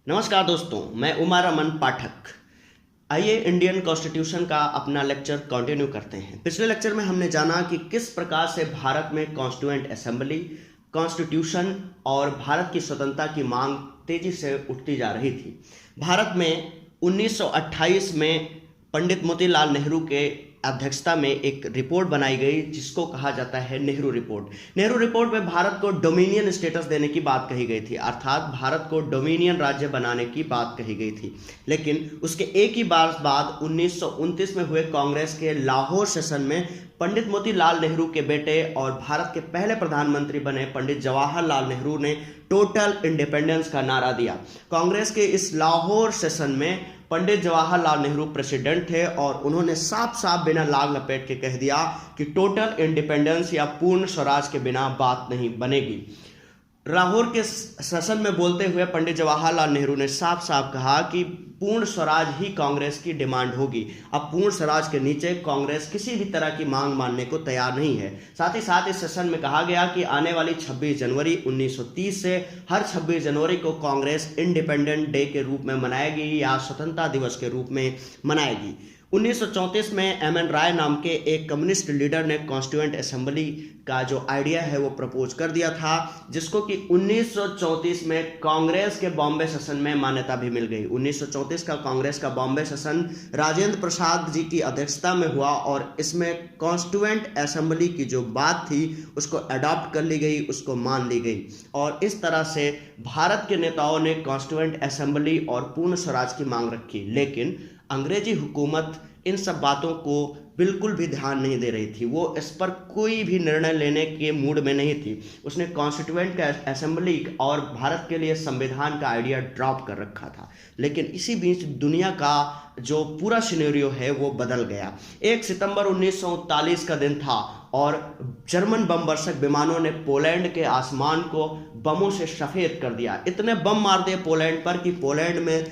नमस्कार दोस्तों, मैं उमा रमन पाठक। आइए इंडियन कॉन्स्टिट्यूशन का अपना लेक्चर कंटिन्यू करते हैं। पिछले लेक्चर में हमने जाना कि किस प्रकार से भारत में कॉन्स्टिट्यूएंट असेंबली, कॉन्स्टिट्यूशन और भारत की स्वतंत्रता की मांग तेजी से उठती जा रही थी। भारत में 1928 में पंडित मोतीलाल नेहरू के अध्यक्षता में एक रिपोर्ट बनाई गई जिसको कहा जाता है नेहरू रिपोर्ट। नेहरू रिपोर्ट में भारत को डोमिनियन स्टेटस देने की बात कही गई थी, अर्थात भारत को डोमिनियन राज्य बनाने की बात कही गई थी। लेकिन उसके एक ही बार बाद 1929 में हुए कांग्रेस के लाहौर सेशन में पंडित मोतीलाल नेहरू के बेटे और भारत के पहले प्रधानमंत्री बने पंडित जवाहरलाल नेहरू ने टोटल इंडिपेंडेंस का नारा दिया। कांग्रेस के इस लाहौर सेशन में पंडित जवाहरलाल नेहरू प्रेसिडेंट थे और उन्होंने साफ साफ बिना लाग लपेट के कह दिया कि टोटल इंडिपेंडेंस या पूर्ण स्वराज के बिना बात नहीं बनेगी। लाहौर के सेशन में बोलते हुए पंडित जवाहरलाल नेहरू ने साफ साफ कहा कि पूर्ण स्वराज ही कांग्रेस की डिमांड होगी। अब पूर्ण स्वराज के नीचे कांग्रेस किसी भी तरह की मांग मानने को तैयार नहीं है। साथ ही साथ इस सेशन में कहा गया कि आने वाली 26 जनवरी 1930 से हर 26 जनवरी को कांग्रेस इंडिपेंडेंट डे के रूप में मनाएगी या स्वतंत्रता दिवस के रूप में मनाएगी। 1934 में एम.एन. राय नाम के एक कम्युनिस्ट लीडर ने कॉन्स्टिट्यूएंट असेंबली का जो आइडिया है वो प्रपोज कर दिया था, जिसको कि 1934 में कांग्रेस के बॉम्बे सेशन में मान्यता भी मिल गई। 1934 का कांग्रेस का बॉम्बे सेशन राजेंद्र प्रसाद जी की अध्यक्षता में हुआ और इसमें कॉन्स्टिट्यूएंट असेंबली की जो बात थी उसको अडॉप्ट कर ली गई, उसको मान ली गई और इस तरह से भारत के नेताओं ने कॉन्स्टिट्यूएंट असेंबली और पूर्ण स्वराज की मांग रखी। लेकिन अंग्रेजी हुकूमत इन सब बातों को बिल्कुल भी ध्यान नहीं दे रही थी। वो इस पर कोई भी निर्णय लेने के मूड में नहीं थी। उसने कॉन्स्टिट्यूएंट असेंबली और भारत के लिए संविधान का आइडिया ड्रॉप कर रखा था। लेकिन इसी बीच दुनिया का जो पूरा सिनेरियो है वो बदल गया। 1 सितंबर 1939 का दिन था और जर्मन बम वर्षक विमानों ने पोलैंड के आसमान को बमों से सफ़ेद कर दिया। इतने बम मार दिए पोलैंड पर कि पोलैंड में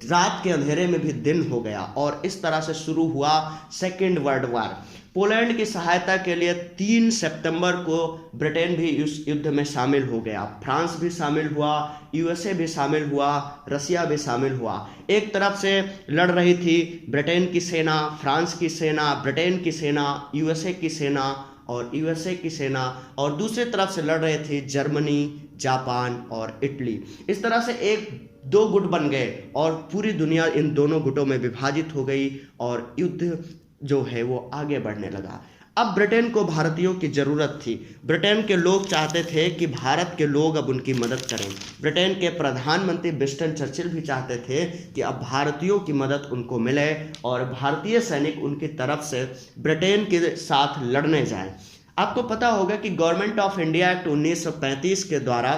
रात के अंधेरे में भी दिन हो गया और इस तरह से शुरू हुआ सेकेंड वर्ल्ड वॉर। पोलैंड की सहायता के लिए 3 सितंबर को ब्रिटेन भी इस युद्ध में शामिल हो गया। फ्रांस भी शामिल हुआ, यूएसए भी शामिल हुआ, रसिया भी शामिल हुआ। एक तरफ से लड़ रही थी ब्रिटेन की सेना, फ्रांस की सेना, ब्रिटेन की सेना, यूएसए की सेना और यूएसए की सेना, और दूसरी तरफ से लड़ रहे थे जर्मनी, जापान और इटली। इस तरह से एक दो गुट बन गए और पूरी दुनिया इन दोनों गुटों में विभाजित हो गई और युद्ध जो है वो आगे बढ़ने लगा। अब ब्रिटेन को भारतीयों की ज़रूरत थी। ब्रिटेन के लोग चाहते थे कि भारत के लोग अब उनकी मदद करें। ब्रिटेन के प्रधानमंत्री विंस्टन चर्चिल भी चाहते थे कि अब भारतीयों की मदद उनको मिले और भारतीय सैनिक उनकी तरफ से ब्रिटेन के साथ लड़ने जाएं। आपको पता होगा कि गवर्नमेंट ऑफ इंडिया एक्ट 1935 के द्वारा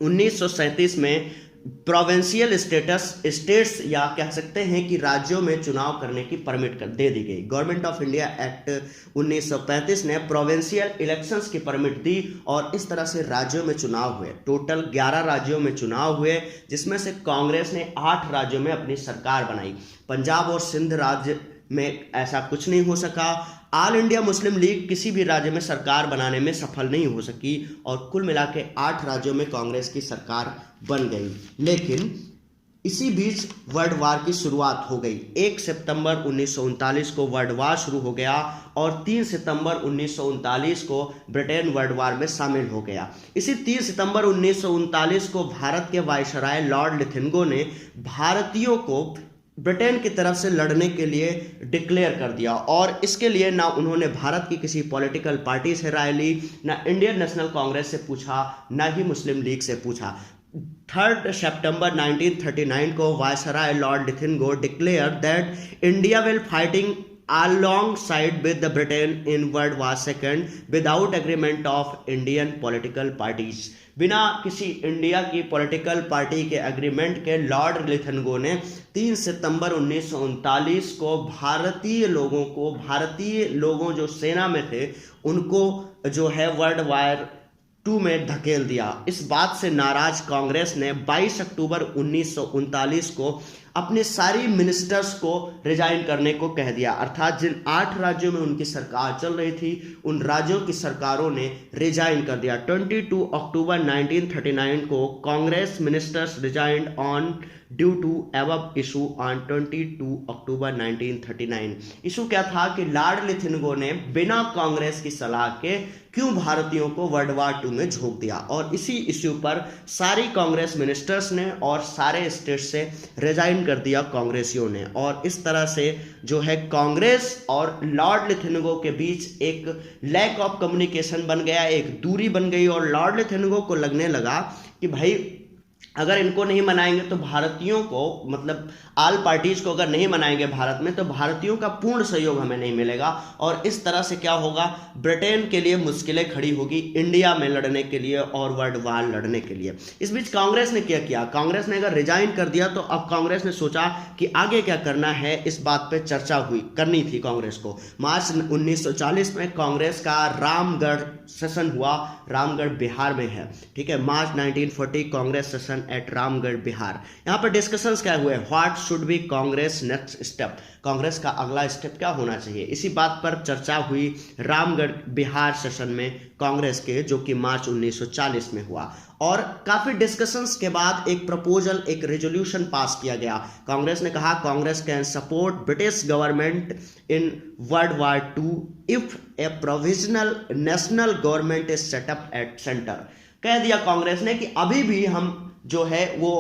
1937 में प्रोविंशियल स्टेट्स या कह सकते हैं कि राज्यों में चुनाव करने की परमिट दे दी गई। गवर्नमेंट ऑफ इंडिया एक्ट 1935 ने प्रोविंशियल इलेक्शंस की परमिट दी और इस तरह से राज्यों में चुनाव हुए। टोटल 11 राज्यों में चुनाव हुए, जिसमें से कांग्रेस ने 8 राज्यों में अपनी सरकार बनाई। पंजाब और सिंध राज्य में ऐसा कुछ नहीं हो सका। ऑल इंडिया मुस्लिम लीग किसी भी राज्य में सरकार बनाने में सफल नहीं हो सकी और कुल मिला के 8 राज्यों में कांग्रेस की सरकार बन गई। लेकिन इसी बीच वर्ल्ड वार की शुरुआत हो गई। 1 सितंबर 1939 को वर्ल्ड वार शुरू हो गया और 3 सितंबर 1939 को ब्रिटेन वर्ल्ड वार में शामिल हो गया। इसी 3 सितंबर 1939 को भारत के वायसराय लॉर्ड लिथिंगो ने भारतीयों को ब्रिटेन की तरफ से लड़ने के लिए डिक्लेयर कर दिया और इसके लिए ना उन्होंने भारत की किसी पॉलिटिकल पार्टी से राय ली, ना इंडियन नेशनल कांग्रेस से पूछा, ना ही मुस्लिम लीग से पूछा। 3 सितंबर 1939 को वायसराय लॉर्ड लिथिंगो declare that India will fighting alongside with the Britain in World War II without agreement of Indian political parties। बिना किसी इंडिया की पॉलिटिकल पार्टी के एग्रीमेंट के लॉर्ड लिथिंगो ने 3 सितंबर 1939 को भारतीय लोगों जो सेना में थे उनको जो है वर्ल्ड वार 2 में धकेल दिया। इस बात से नाराज कांग्रेस ने 22 अक्टूबर 1939 को अपने सारी मिनिस्टर्स को रिजाइन करने को कह दिया। अर्थात जिन 8 राज्यों में उनकी सरकार चल रही थी उन राज्यों की सरकारों ने रिजाइन कर दिया। 22 अक्टूबर 1939 को Congress ministers resigned on due to above issue on 22 October 1939। Issue क्या था कि लॉर्ड लिथिनगो ने बिना कांग्रेस की सलाह के क्यों भारतीयों को वर्ल्ड वार 2 में झोंक दिया, और इसी इश्यू पर सारी कांग्रेस मिनिस्टर्स ने और सारे स्टेट से रिजाइन कर दिया कांग्रेसियों ने। और इस तरह से जो है कांग्रेस और लॉर्ड लिथिनगो के बीच एक लैक ऑफ कम्युनिकेशन बन गया, एक दूरी बन गई। और लॉर्ड लिथिनगो को लगने लगा कि भाई अगर इनको नहीं मनाएंगे तो भारतीयों को, मतलब ऑल पार्टीज को अगर नहीं मनाएंगे भारत में तो भारतीयों का पूर्ण सहयोग हमें नहीं मिलेगा, और इस तरह से क्या होगा, ब्रिटेन के लिए मुश्किलें खड़ी होगी इंडिया में लड़ने के लिए और वर्ल्ड वार लड़ने के लिए। इस बीच कांग्रेस ने क्या किया, कांग्रेस ने अगर रिजाइन कर दिया तो अब कांग्रेस ने सोचा कि आगे क्या करना है, इस बात पर चर्चा करनी थी कांग्रेस को। मार्च 1940 में कांग्रेस का रामगढ़ सेशन हुआ, रामगढ़ बिहार में है, ठीक है। मार्च 1940 कांग्रेस सेशन एट रामगढ़ बिहार। यहाँ पर डिस्कशंस क्या हुए, what should be Congress next step, Congress का अगला स्टेप क्या होना चाहिए, इसी बात पर चर्चा हुई रामगढ़ बिहार सेशन में कांग्रेस के, जो कि मार्च 1940 में हुआ। और काफी डिस्कशंस के बाद एक प्रपोजल, एक रेजोल्यूशन पास किया गया। कांग्रेस ने कहा Congress can support British government in world war 2 if A provisional national government is setup at centre. कह दिया कांग्रेस ने कि अभी भी हम जो है वो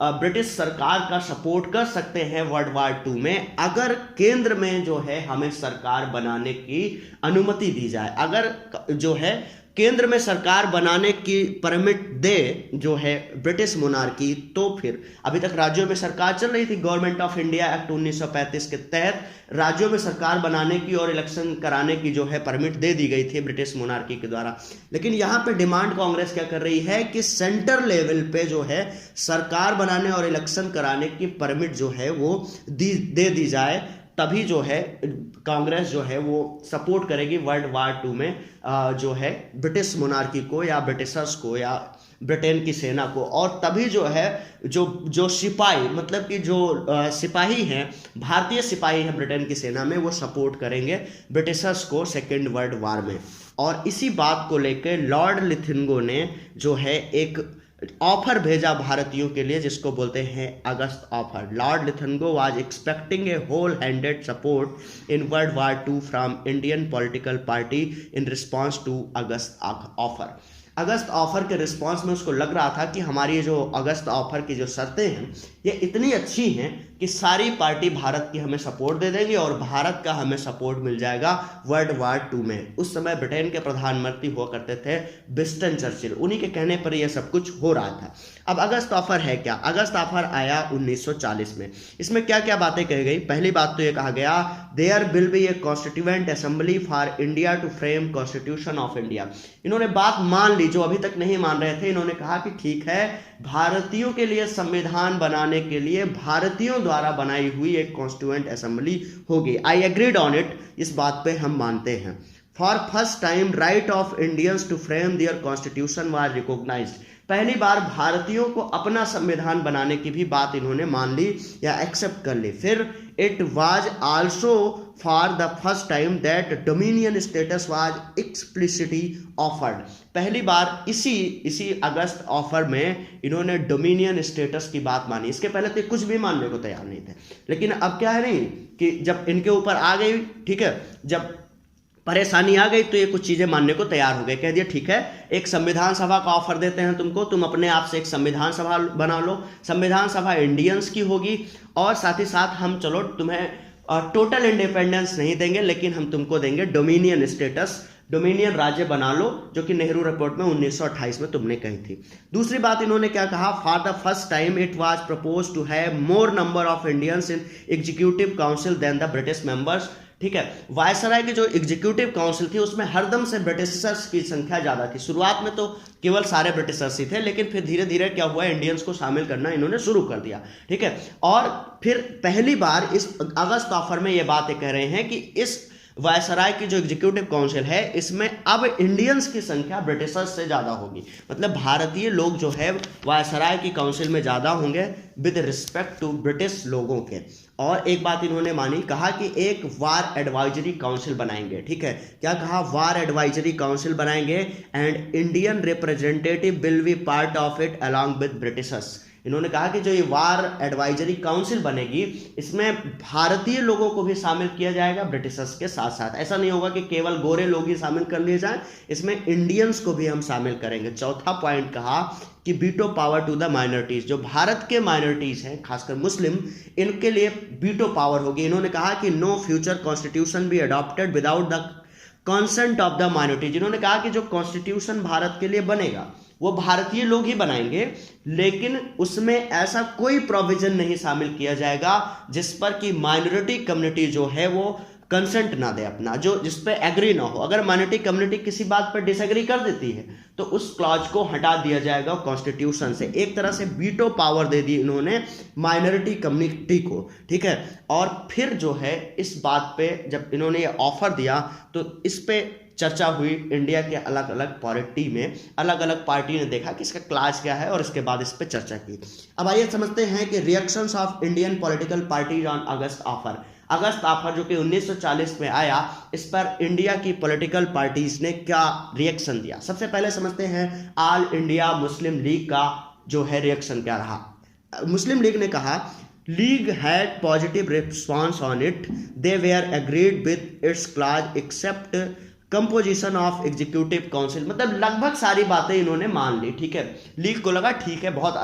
ब्रिटिश सरकार का सपोर्ट कर सकते हैं वर्ल्ड वार 2 में, अगर केंद्र में जो है हमें सरकार बनाने की अनुमति दी जाए। अगर जो है केंद्र में सरकार बनाने की परमिट दे जो है ब्रिटिश मोनार्की, तो फिर अभी तक राज्यों में सरकार चल रही थी। गवर्नमेंट ऑफ इंडिया एक्ट 1935 के तहत राज्यों में सरकार बनाने की और इलेक्शन कराने की जो है परमिट दे दी गई थी ब्रिटिश मोनार्की के द्वारा। लेकिन यहाँ पे डिमांड कांग्रेस क्या कर रही है कि सेंटर लेवल पे जो है सरकार बनाने और इलेक्शन कराने की परमिट जो है वो दे दी जाए, तभी जो है कांग्रेस जो है वो सपोर्ट करेगी वर्ल्ड वार 2 में जो है ब्रिटिश मोनार्की को या ब्रिटिशर्स को या ब्रिटेन की सेना को। और तभी जो है जो सिपाही, मतलब कि जो सिपाही हैं, भारतीय सिपाही हैं ब्रिटेन की सेना में, वो सपोर्ट करेंगे ब्रिटिशर्स को सेकेंड वर्ल्ड वार में। और इसी बात को लेकर लॉर्ड लिथिनगो ने जो है एक ऑफर भेजा भारतीयों के लिए, जिसको बोलते हैं अगस्त ऑफर। लॉर्ड लिथिनगो was expecting a whole handed support in world war 2 from Indian political party in response to August offer. August offer के रिस्पॉन्स में उसको लग रहा था कि हमारी जो अगस्त ऑफर की जो शर्तें हैं ये इतनी अच्छी हैं कि सारी पार्टी भारत की हमें सपोर्ट दे देंगी और भारत का हमें सपोर्ट मिल जाएगा वर्ल्ड वार 2 में। उस समय ब्रिटेन के प्रधानमंत्री हुआ करते थे विंस्टन चर्चिल, उन्हीं के कहने पर यह सब कुछ हो रहा था। अब अगस्त ऑफर है क्या, अगस्त ऑफर आया 1940 में। इसमें क्या क्या बातें कही गई, पहली बात तो ये कहा गया there will be a constituent assembly for India to frame constitution of India. इन्होंने बात मान ली, जो अभी तक नहीं मान रहे थे। इन्होंने कहा कि ठीक है, भारतीयों के लिए संविधान बनाने के लिए भारतीयों द्वारा बनाई हुई एक कॉन्स्टिट्यूएंट असेंबली होगी। आई एग्रीड ऑन इट, इस बात पे हम मानते हैं। For first time right of Indians to frame their constitution was recognised. पहली बार भारतीयों को अपना संविधान बनाने की भी बात इन्होंने मान ली या एक्सेप्ट कर ली। फिर it was also for the first time that dominion status was explicitly offered. पहली बार इसी अगस्त ऑफर में इन्होंने डोमिनियन स्टेटस की बात मानी। इसके पहले तो कुछ भी मानने को तैयार नहीं थे, लेकिन अब क्या है नहीं कि जब इनके ऊपर आ गई, ठीक है, जब परेशानी आ गई तो ये कुछ चीजें मानने को तैयार हो गए। कह दिया ठीक है, एक संविधान सभा का ऑफर देते हैं तुमको, तुम अपने आप से एक संविधान सभा बना लो, संविधान सभा इंडियंस की होगी, और साथ ही साथ हम चलो तुम्हें टोटल इंडिपेंडेंस नहीं देंगे, लेकिन हम तुमको देंगे डोमिनियन स्टेटस, डोमिनियन राज्य बना लो, जो कि नेहरू रिपोर्ट में 1928 में तुमने कही थी। दूसरी बात इन्होंने क्या कहा, for the first time it was propose to have more number of Indians in executive council than the British members. ठीक है, वायसराय की जो एग्जीक्यूटिव काउंसिल थी उसमें हरदम से ब्रिटिशर्स की संख्या ज्यादा थी। शुरुआत में तो केवल सारे ब्रिटिशर्स ही थे, लेकिन फिर धीरे धीरे क्या हुआ, इंडियंस को शामिल करना इन्होंने शुरू कर दिया। ठीक है, और फिर पहली बार इस अगस्त ऑफर में ये बातें कह रहे हैं कि इस वायसराय की जो एग्जीक्यूटिव काउंसिल है इसमें अब इंडियंस की संख्या ब्रिटिशर्स से ज़्यादा होगी, मतलब भारतीय लोग जो है वायसराय की काउंसिल में ज़्यादा होंगे विद रिस्पेक्ट टू ब्रिटिश लोगों के। और एक बात इन्होंने मानी, कहा कि एक वार एडवाइजरी काउंसिल बनाएंगे, ठीक है, क्या कहा, वार एडवाइजरी काउंसिल बनाएंगे and Indian representative will be part of it along with Britishers. इन्होंने कहा कि जो ये वार एडवाइजरी काउंसिल बनेगी इसमें भारतीय लोगों को भी शामिल किया जाएगा ब्रिटिशर्स के साथ साथ। ऐसा नहीं होगा कि केवल गोरे लोग ही शामिल कर लिए जाएं, इसमें इंडियंस को भी हम शामिल करेंगे। चौथा पॉइंट कहा कि veto power to the minorities, जो भारत के माइनॉरिटीज हैं खासकर मुस्लिम, इनके लिए वीटो पावर होगी। इन्होंने कहा कि no future constitution be adopted without the consent of the minorities. इन्होंने कहा कि जो कॉन्स्टिट्यूशन भारत के लिए बनेगा वो भारतीय लोग ही बनाएंगे, लेकिन उसमें ऐसा कोई प्रोविजन नहीं शामिल किया जाएगा जिस पर कि माइनॉरिटी कम्युनिटी जो है वो कंसेंट ना दे अपना, जो जिस पे एग्री ना हो। अगर माइनॉरिटी कम्युनिटी किसी बात पर डिसएग्री कर देती है तो उस क्लॉज को हटा दिया जाएगा कॉन्स्टिट्यूशन से। एक तरह से वीटो पावर दे दी इन्होंने माइनॉरिटी कम्युनिटी को, ठीक है। और फिर जो है इस बात पे जब इन्होंने ये ऑफर दिया तो इस पे चर्चा हुई इंडिया के अलग अलग पॉलिटी में, अलग अलग पार्टी ने देखा कि इसका क्लास क्या है और इसके बाद इस पे चर्चा की। अब आइए समझते हैं कि reactions of Indian political parties on August offer. August offer जो कि 1940 में आया, इस पर इंडिया की पॉलिटिकल पार्टीज ने क्या रिएक्शन दिया। सबसे पहले समझते हैं ऑल इंडिया मुस्लिम लीग का जो है रिएक्शन क्या रहा। मुस्लिम लीग ने कहा League had positive response on it, they were agreed with its clause except composition of executive council. मतलब लगभग सारी बातें इन्होंने मान ली, ठीक है। लीग को लगा ठीक है, बहुत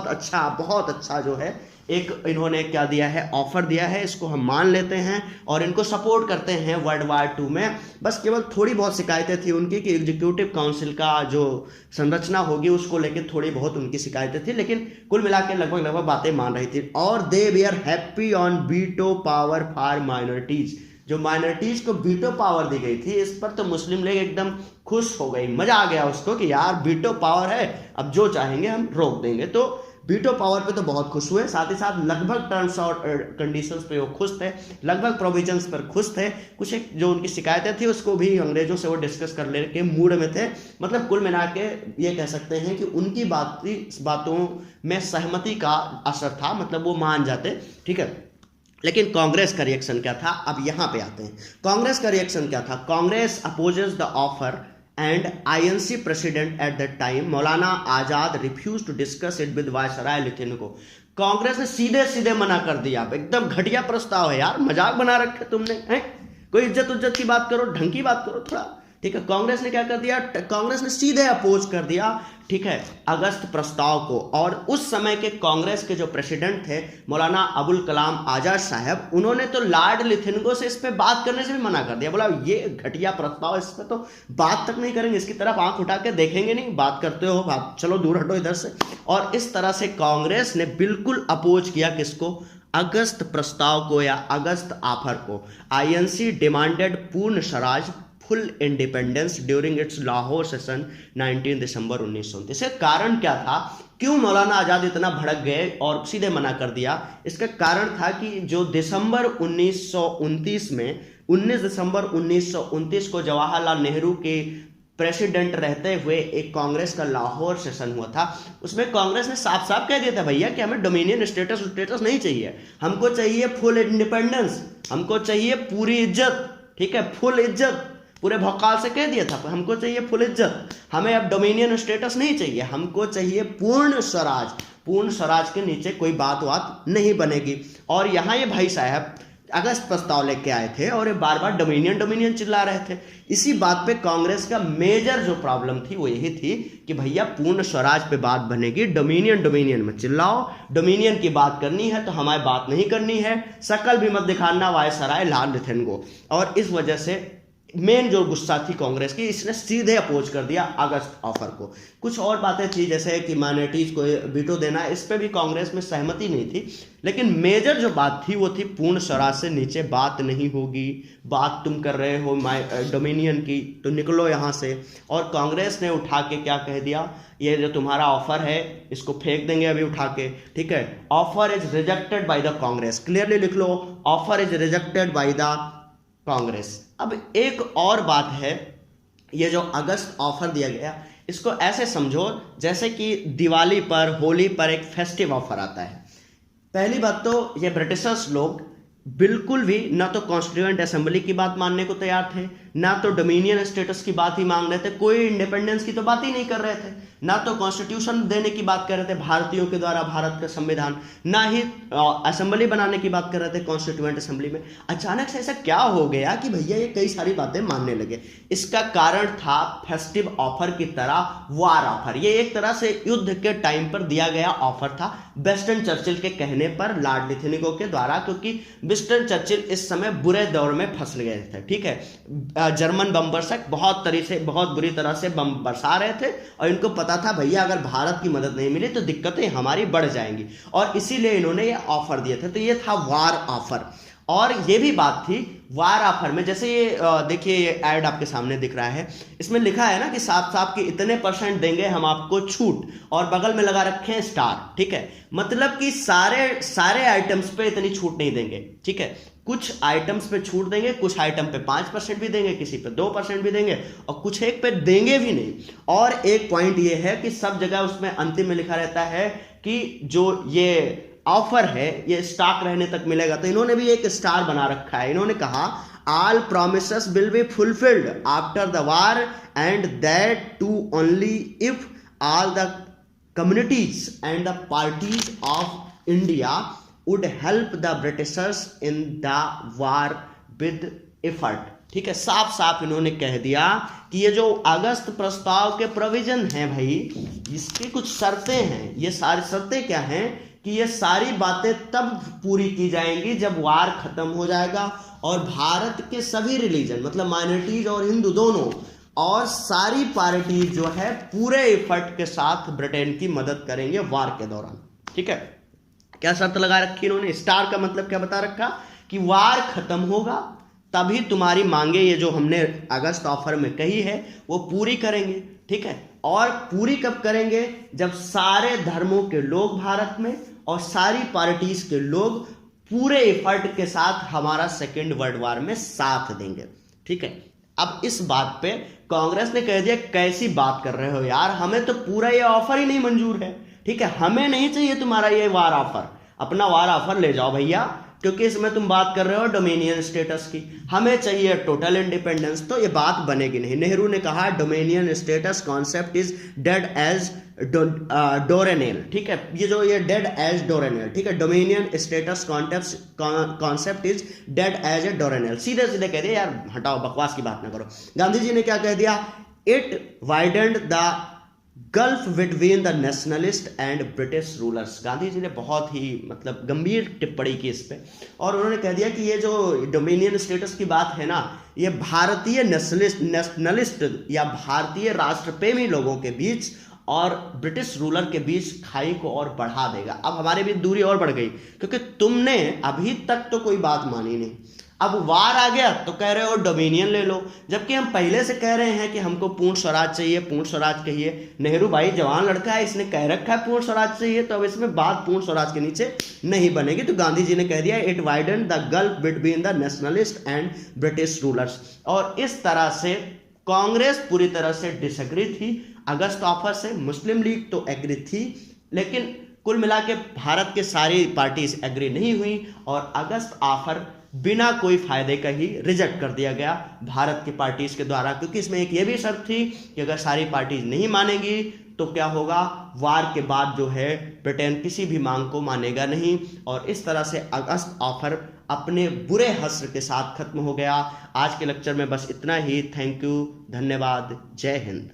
अच्छा जो है एक इन्होंने क्या दिया है, ऑफर दिया है, इसको हम मान लेते हैं और इनको सपोर्ट करते हैं वर्ल्ड वार 2 में। बस केवल थोड़ी बहुत शिकायतें थी उनकी कि एग्जीक्यूटिव काउंसिल का जो संरचना होगी उसको लेकर थोड़ी बहुत उनकी शिकायतें थी, लेकिन कुल मिला के लगभग बातें मान रही थी। और they we are happy on veto power for minorities, जो माइनॉरिटीज को वीटो पावर दी गई थी इस पर तो मुस्लिम लीग एकदम खुश हो गई, मजा आ गया उसको कि यार वीटो पावर है, अब जो चाहेंगे हम रोक देंगे। तो वीटो पावर पे तो बहुत खुश हुए, साथ ही साथ लगभग टर्म्स और कंडीशंस पे वो खुश थे, लगभग प्रोविजंस पर खुश थे। कुछ एक जो उनकी शिकायतें थी उसको भी अंग्रेजों से वो डिस्कस कर ले के मूड में थे। मतलब कुल मिला के ये कह सकते हैं कि उनकी बातों में सहमति का असर था, मतलब वो मान जाते, ठीक है। लेकिन कांग्रेस का रिएक्शन क्या था, अब यहां पे आते हैं। कांग्रेस का रिएक्शन क्या था, Congress opposes the offer and INC president at that time Maulana Azad refuse to discuss it with viceroy लिथुएनिको। कांग्रेस ने सीधे सीधे मना कर दिया, एकदम घटिया प्रस्ताव है यार, मजाक बना रखे तुमने, हैं कोई इज्जत की बात करो, ढंग की बात करो थोड़ा, ठीक है। कांग्रेस ने क्या कर दिया, कांग्रेस ने सीधे अपोज कर दिया, ठीक है, अगस्त प्रस्ताव को। और उस समय के कांग्रेस के जो प्रेसिडेंट थे मौलाना अबुल कलाम आजाद साहब, उन्होंने तो लॉर्ड लिथुएनिको से इस पे बात करने से भी मना कर दिया, बोला ये घटिया प्रस्ताव, इस पे तो बात तक नहीं करेंगे, इसकी तरफ आंख उठा के देखेंगे नहीं, बात करते हो बात, चलो दूर हटो इधर से। और इस तरह से कांग्रेस ने बिल्कुल अपोज किया किसको, अगस्त प्रस्ताव को या अगस्त ऑफर को। आईएनसी डिमांडेड पूर्ण Swaraj full independence during its Lahore session 19 दिसंबर 1929। इसका कारण क्या था, क्यों मौलाना आजाद इतना भड़क गए और सीधे मना कर दिया? इसका कारण था कि जो दिसंबर 1929 में 19 दिसंबर 1929 को जवाहरलाल नेहरू के प्रेसिडेंट रहते हुए एक कांग्रेस का लाहौर सेशन हुआ था, उसमें कांग्रेस ने साफ साफ कह दिया था भैया कि हमें डोमिनियन स्टेटस नहीं चाहिए, हमको चाहिए फुल इंडिपेंडेंस, हमको चाहिए पूरी इज्जत, ठीक है, फुल इज्जत, पूरे भौकाल से कह दिया था हमको चाहिए फुल इज्जत, हमें अब डोमिनियन स्टेटस नहीं चाहिए, हमको चाहिए पूर्ण स्वराज, पूर्ण स्वराज के नीचे कोई बात नहीं बनेगी। और यहाँ ये भाई साहब अगस्त प्रस्ताव लेके आए थे और ये बार बार डोमिनियन चिल्ला रहे थे। इसी बात पे कांग्रेस का मेजर जो प्रॉब्लम थी वो यही थी कि भैया पूर्ण स्वराज पे बात बनेगी, डोमिनियन में चिल्लाओ, डोमिनियन की बात करनी है तो हमारी बात नहीं करनी है, शकल भी मत दिखाना वायसराय लॉर्ड लिथुएनिको। और इस वजह से मेन जो गुस्सा थी कांग्रेस की, इसने सीधे अपोज कर दिया अगस्त ऑफर को। कुछ और बातें थी जैसे कि माइनॉरिटीज को वीटो देना, इस पे भी कांग्रेस में सहमति नहीं थी, लेकिन मेजर जो बात थी वो थी पूर्ण स्वराज से नीचे बात नहीं होगी, बात तुम कर रहे हो डोमिनियन की तो निकलो यहाँ से। और कांग्रेस ने उठा के क्या कह दिया, ये जो तुम्हारा ऑफर है इसको फेंक देंगे अभी उठा के, ठीक है। Offer is rejected by the Congress, clearly लिख लो, offer is rejected by the Congress. अब एक और बात है, ये जो अगस्त ऑफर दिया गया इसको ऐसे समझो जैसे कि दिवाली पर, होली पर एक फेस्टिव ऑफर आता है। पहली बात तो ये ब्रिटिशर्स लोग बिल्कुल भी ना तो कॉन्स्टिट्यूएंट असेंबली की बात मानने को तैयार थे, ना तो डोमिनियन स्टेटस की बात ही मांग रहे थे, कोई इंडिपेंडेंस की तो बात ही नहीं कर रहे थे, ना तो कॉन्स्टिट्यूशन देने की बात कर रहे थे भारतीयों के द्वारा भारत का संविधान, ना ही असेंबली बनाने की बात कर रहे थे कॉन्स्टिट्यूएंट असेंबली में। अचानक से ऐसा क्या हो गया कि भैया ये कई सारी बातें मानने लगे? इसका कारण था फेस्टिव ऑफर की तरह वार ऑफर। ये एक तरह से युद्ध के टाइम पर दिया गया ऑफर था विंस्टन चर्चिल के कहने पर, लॉर्ड लिथनिको के द्वारा, क्योंकि विंस्टन चर्चिल इस समय बुरे दौर में फंस गए थे। ठीक है, जर्मन बम्बर्स बहुत बुरी तरह से बम बरसा रहे थे और इनको पता था भैया अगर भारत की मदद नहीं मिली तो दिक्कतें हमारी बढ़ जाएंगी, और इसीलिए इन्होंने ये ऑफर दिए थे। तो ये था वार ऑफर। और ये भी बात थी वार ऑफर में, जैसे ये देखिए ये ऐड आपके सामने दिख रहा है, इसमें लिखा है ना कि साफ साफ कि इतने % देंगे हम आपको छूट, और बगल में लगा रखे हैं स्टार। ठीक है, मतलब कि सारे आइटम्स पे इतनी छूट नहीं देंगे। ठीक है, कुछ आइटम्स पे छूट देंगे, कुछ आइटम पे 5% भी देंगे, किसी पे 2% भी देंगे, और कुछ एक पे देंगे भी नहीं। और एक पॉइंट ये है कि सब जगह उसमें अंतिम में लिखा रहता है कि जो ये ऑफर है ये स्टॉक रहने तक मिलेगा। तो इन्होंने भी एक स्टार बना रखा है। इन्होंने कहा all promises will be fulfilled after the war and that too only if all the communities and the parties of India would help the Britishers in the war with effort. ठीक है, साफ साफ इन्होंने कह दिया कि ये जो अगस्त प्रस्ताव के प्रोविजन हैं भाई, इसकी कुछ शर्तें हैं। ये सारी शर्तें क्या हैं कि ये सारी बातें तब पूरी की जाएंगी जब वार खत्म हो जाएगा और भारत के सभी रिलीजन, मतलब माइनॉरिटीज और हिंदू दोनों, और सारी पार्टीज जो है पूरे एफर्ट के साथ ब्रिटेन की मदद करेंगे वार के दौरान। ठीक है, क्या शर्त लगा रखी इन्होंने? स्टार का मतलब क्या बता रखा कि वार खत्म होगा तभी तुम्हारी मांगे, ये जो हमने अगस्त ऑफर में कही है, वो पूरी करेंगे। ठीक है, और पूरी कब करेंगे? जब सारे धर्मों के लोग भारत में और सारी पार्टीज के लोग पूरे एफर्ट के साथ हमारा सेकेंड वर्ल्ड वार में साथ देंगे। ठीक है, अब इस बात पे कांग्रेस ने कह दिया कैसी बात कर रहे हो यार, हमें तो पूरा ये ऑफर ही नहीं मंजूर है। ठीक है, हमें नहीं चाहिए तुम्हारा ये वार ऑफर, अपना वार ऑफर ले जाओ भैया, क्योंकि इसमें तुम बात कर रहे हो डोमिनियन स्टेटस की, हमें चाहिए टोटल इंडिपेंडेंस। तो ये बात बनेगी नहीं। नेहरू ने कहा dominion status concept is dead as doornail. ठीक है, ये जो ये डेड एज डोरेनेल, ठीक है, dominion status concept is dead as a doornail. सीधे सीधे कह दिया यार, हटाओ, बकवास की बात ना करो। गांधी जी ने क्या कह दिया? It widened the gulf between the nationalist and British rulers. Gandhi ji ने बहुत ही मतलब गंभीर टिप्पणी की इस पे, और उन्होंने कह दिया कि ये जो डोमिनियन स्टेटस की बात है ना, ये भारतीय नेशनलिस्ट या भारतीय राष्ट्र प्रेमी लोगों के बीच और ब्रिटिश रूलर के बीच खाई को और बढ़ा देगा। अब हमारे बीच दूरी और बढ़ गई, क्योंकि तुमने अभी तक तो कोई बात मानी नहीं, अब वार आ गया तो कह रहे हो डोमिनियन ले लो, जबकि हम पहले से कह रहे हैं कि हमको पूर्ण स्वराज चाहिए, पूर्ण स्वराज कहिए। नेहरू भाई जवान लड़का है, इसने कह रखा है पूर्ण स्वराज चाहिए, तो अब इसमें बात पूर्ण स्वराज के नीचे नहीं बनेगी। तो गांधी जी ने कह दिया it widen the gulf between the nationalist and British rulers. और इस तरह से कांग्रेस पूरी तरह से डिसएग्री थी अगस्त ऑफर से, मुस्लिम लीग तो एग्री थी, लेकिन कुल मिला के भारत के सारी पार्टीज एग्री नहीं हुई और अगस्त ऑफर बिना कोई फायदे का ही रिजेक्ट कर दिया गया भारत की पार्टीज के द्वारा, क्योंकि इसमें एक ये भी शर्त थी कि अगर सारी पार्टीज नहीं मानेगी तो क्या होगा, वार के बाद जो है ब्रिटेन किसी भी मांग को मानेगा नहीं। और इस तरह से अगस्त ऑफर अपने बुरे हश्र के साथ खत्म हो गया। आज के लेक्चर में बस इतना ही। थैंक यू, धन्यवाद, जय हिंद।